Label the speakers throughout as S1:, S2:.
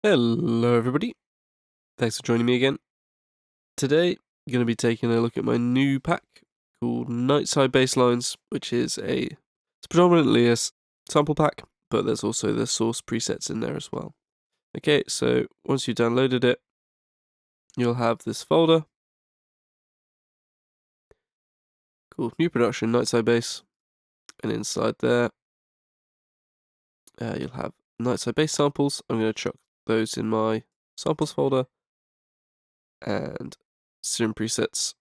S1: Hello everybody, thanks for joining me again. Today, I'm going to be taking a look at my new pack called Nightpsy Basslines, which is it's predominantly a sample pack, but there's also the source presets in there as well. Okay, so once you've downloaded it, you'll have this folder called New Production Nightpsy Bass, and inside there, you'll have Nightpsy Bass samples. I'm going to chuck those in my samples folder, and Serum Presets,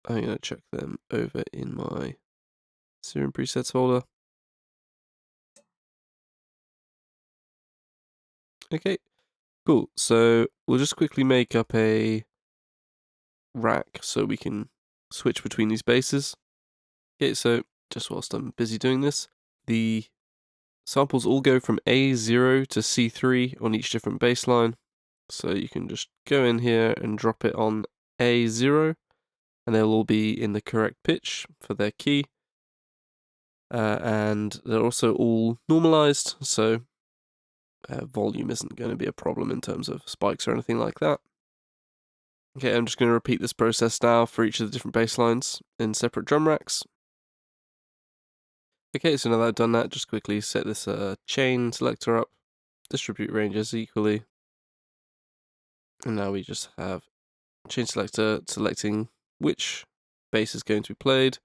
S1: I'm going to chuck them over in my Serum Presets folder. Okay, cool. So we'll just quickly make up a rack so we can switch between these basses. Okay, so just whilst I'm busy doing this, the samples all go from A0 to C3 on each different bass line. So you can just go in here and drop it on A0, and they'll all be in the correct pitch for their key. And they're also all normalized, so volume isn't going to be a problem in terms of spikes or anything like that. Okay, I'm just going to repeat this process now for each of the different bass lines in separate drum racks. Okay, so now that I've done that, just quickly set this chain selector up, distribute ranges equally, and now we just have chain selector selecting which bass is going to be played,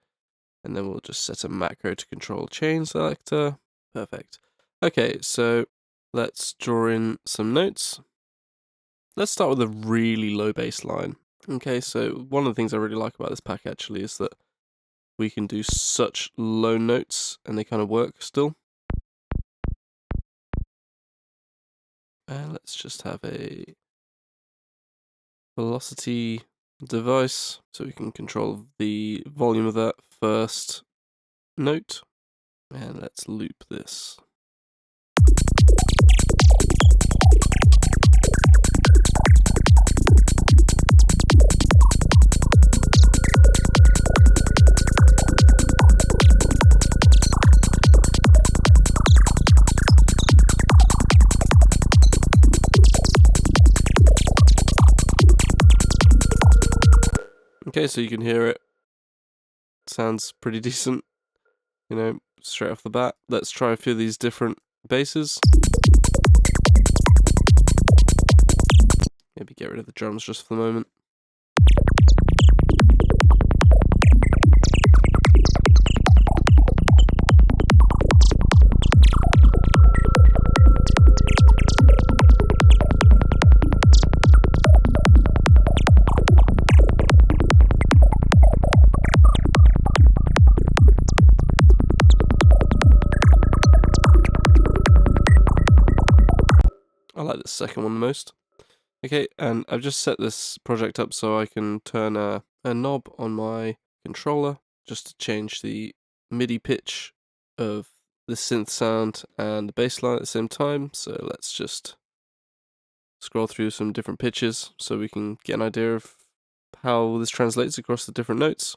S1: and then we'll just set a macro to control chain selector. Perfect. Okay, so let's draw in some notes. Let's start with a really low bass line. Okay, so one of the things I really like about this pack actually is that we can do such low notes and they kind of work still. Let's just have a velocity device so we can control the volume of that first note. And let's loop this. Okay, so you can hear it. Sounds pretty decent, you know, straight off the bat. Let's try a few of these different basses. Maybe get rid of the drums just for the moment. I like the second one the most. Okay, and I've just set this project up so I can turn a knob on my controller just to change the MIDI pitch of the synth sound and the bass line at the same time. So let's just scroll through some different pitches so we can get an idea of how this translates across the different notes.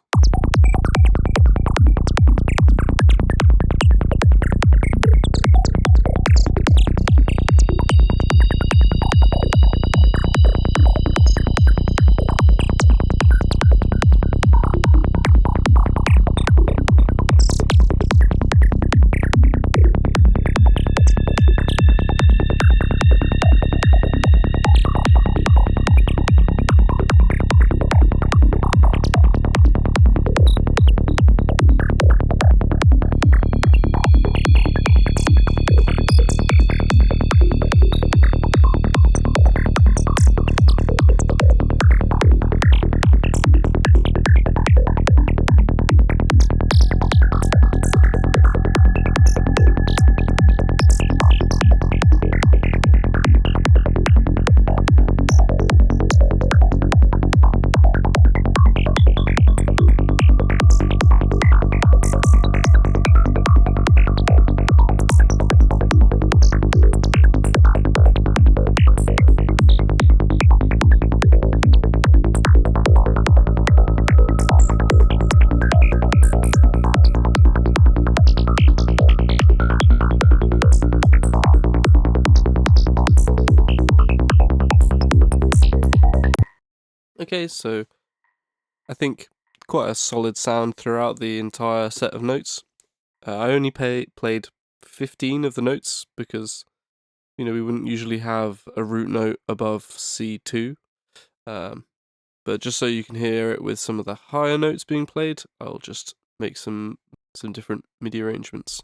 S1: Okay, so I think quite a solid sound throughout the entire set of notes. I only played 15 of the notes because, we wouldn't usually have a root note above C2. But just so you can hear it with some of the higher notes being played, I'll just make some different MIDI arrangements.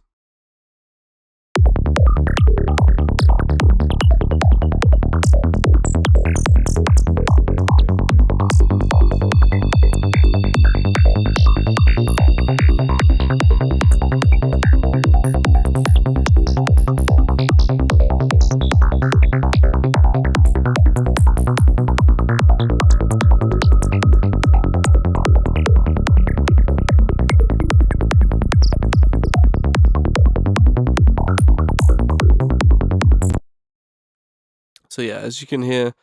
S1: So yeah, as you can hear,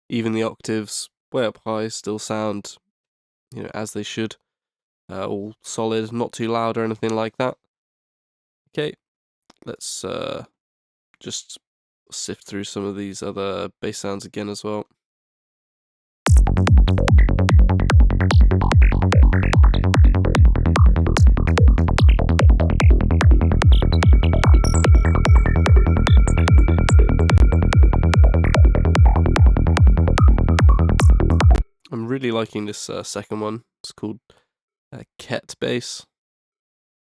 S1: even the octaves way up high still sound, as they should. All solid, not too loud or anything like that. Okay, let's just sift through some of these other bass sounds again as well. I'm really liking this second one. It's called Ket Bass.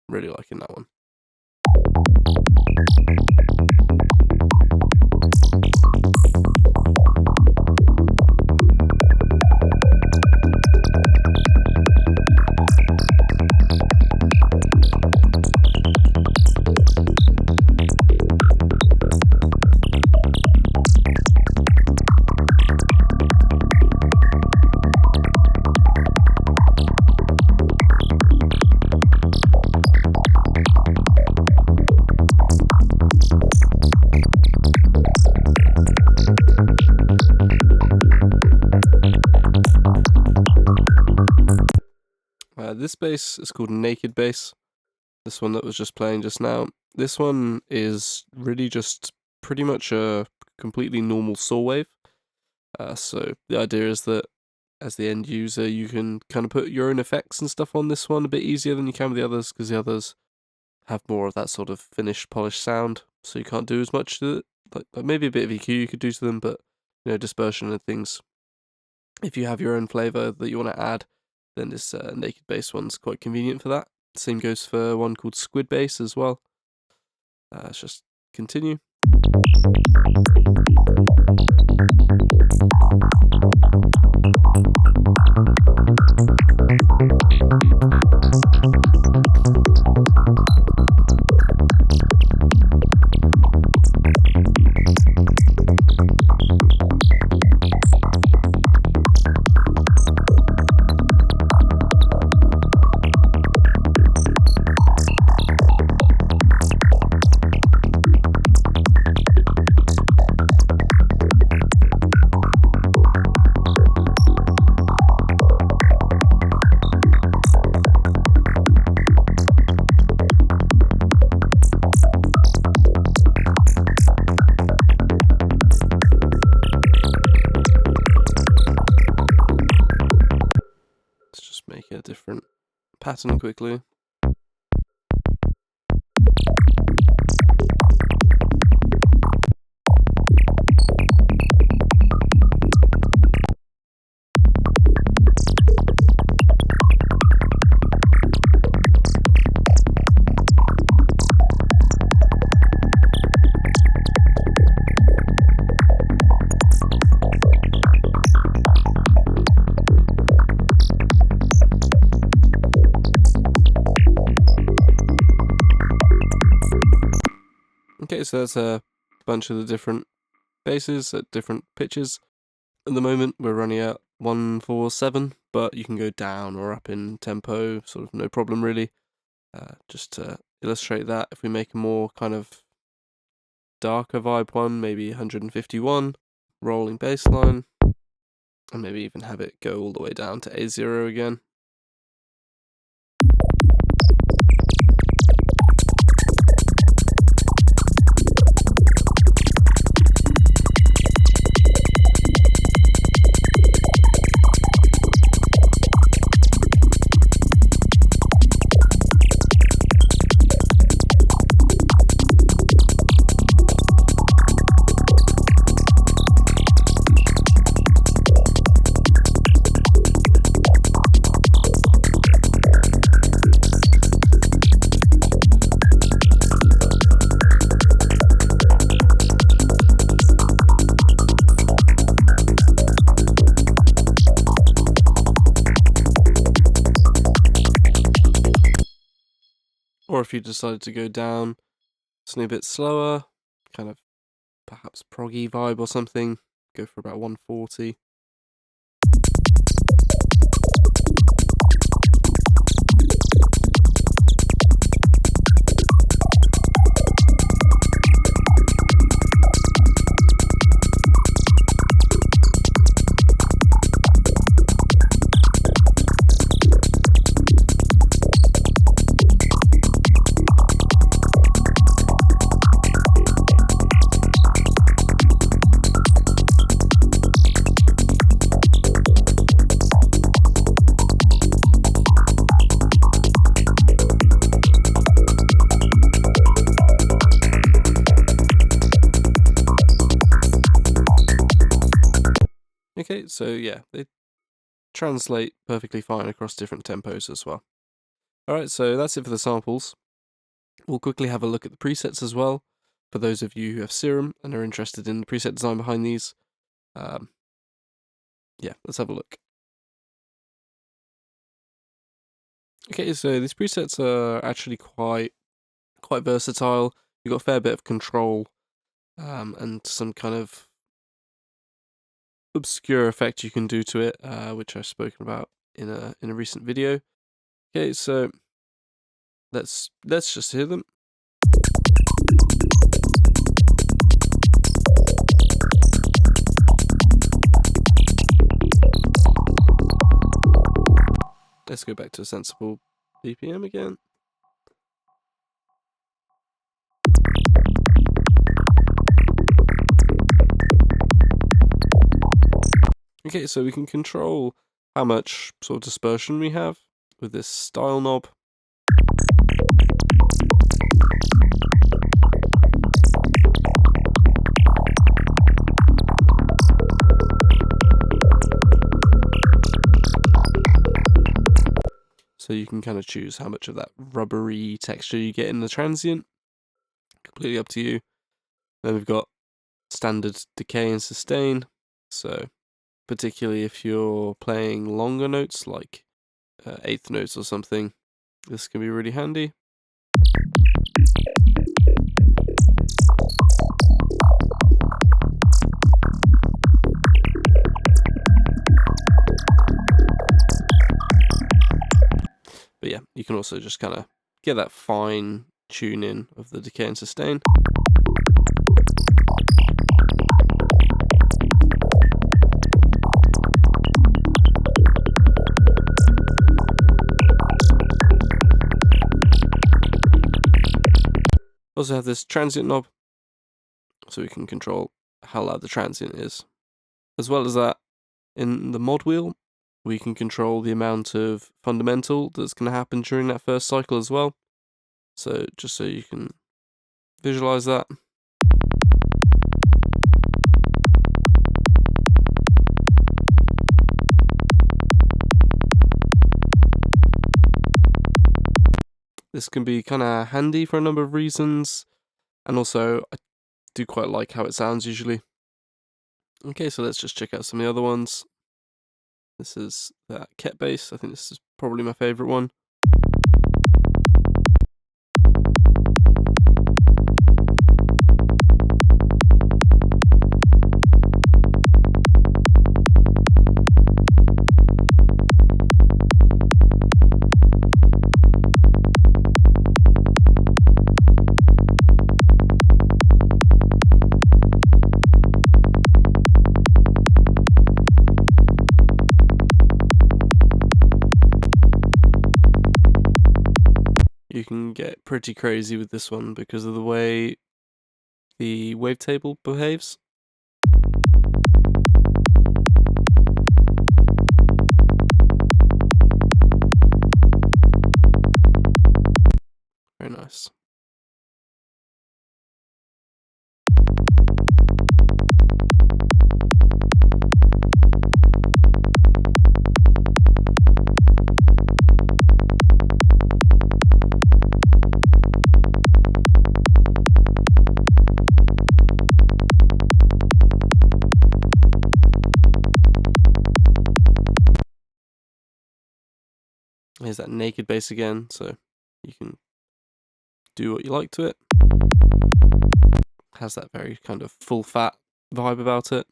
S1: Really liking that one. This bass is called Naked Bass. This one that was just playing just now. This one is really just pretty much a completely normal saw wave. So the idea is that as the end user, you can kind of put your own effects and stuff on this one a bit easier than you can with the others, because the others have more of that sort of finished, polished sound. So you can't do as much to it. Like maybe a bit of EQ you could do to them, but dispersion and things. If you have your own flavor that you want to add, then this Naked Bass one's quite convenient for that. Same goes for one called Squid Bass as well. Let's just continue. Make a different pattern quickly. Okay, so that's a bunch of the different basses at different pitches. At the moment, we're running at 147, but you can go down or up in tempo, sort of no problem really. Just to illustrate that, if we make a more kind of darker vibe one, maybe 151, rolling bass line, and maybe even have it go all the way down to A0 again. or if you decided to go down something a bit slower, kind of perhaps proggy vibe or something, go for about 140. Okay, so yeah, they translate perfectly fine across different tempos as well. Alright, so that's it for the samples. We'll quickly have a look at the presets as well, for those of you who have Serum and are interested in the preset design behind these. Yeah, let's have a look. Okay, so these presets are actually quite versatile. You've got a fair bit of control, and some kind of obscure effect you can do to it, which I've spoken about in a recent video. Okay, so let's just hear them. Let's go back to a sensible BPM again. Okay, so we can control how much sort of dispersion we have with this style knob. So you can kind of choose how much of that rubbery texture you get in the transient. Completely up to you. Then we've got standard decay and sustain. So particularly if you're playing longer notes like eighth notes or something, this can be really handy. But yeah, you can also just kind of get that fine tune-in of the decay and sustain. Also have this transient knob, so we can control how loud the transient is. As well as that, in the mod wheel, we can control the amount of fundamental that's going to happen during that first cycle as well. So just so you can visualize that. This can be kind of handy for a number of reasons, and also I do quite like how it sounds usually. Okay, so let's just check out some of the other ones. This is that Ket bass. I think this is probably my favorite one. You can get pretty crazy with this one because of the way the wavetable behaves. Very nice. Here's that naked bass again, so you can do what you like to it. Has that very kind of full fat vibe about it.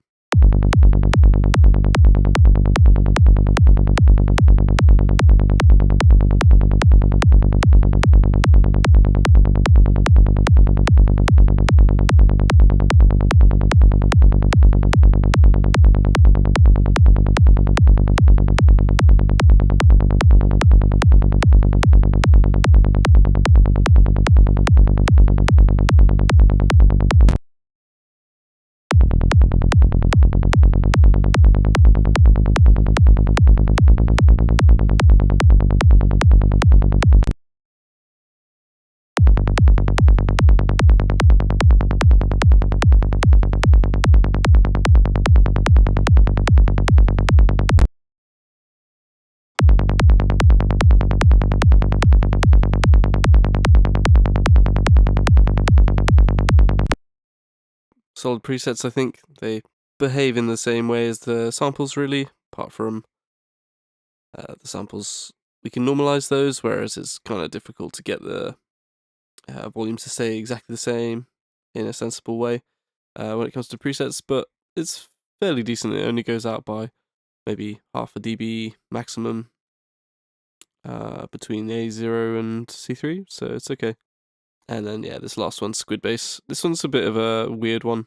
S1: Solid presets, I think they behave in the same way as the samples, really, apart from the samples. We can normalize those, whereas it's kind of difficult to get the volumes to stay exactly the same in a sensible way when it comes to presets, but it's fairly decent. It only goes out by maybe half a dB maximum between A0 and C3, so it's okay. And then, yeah, this last one, Squid Bass. This one's a bit of a weird one.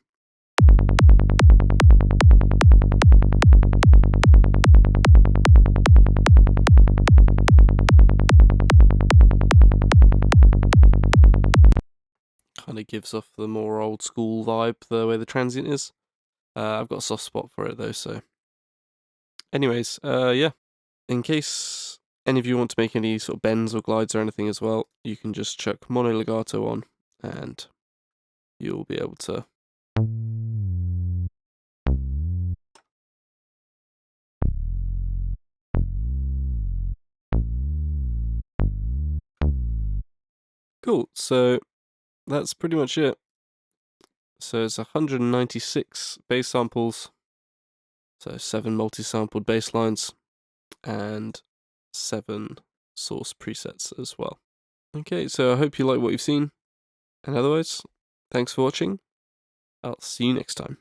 S1: Kind of gives off the more old school vibe, the way the transient is. I've got a soft spot for it though, so. Anyways, yeah. In case any of you want to make any sort of bends or glides or anything as well, you can just chuck mono legato on and you'll be able to. Cool, so that's pretty much it. So it's 196 bass samples, so 7 multi-sampled bass lines, and 7 source presets as well. Okay, so I hope you like what you've seen, and otherwise, thanks for watching. I'll see you next time.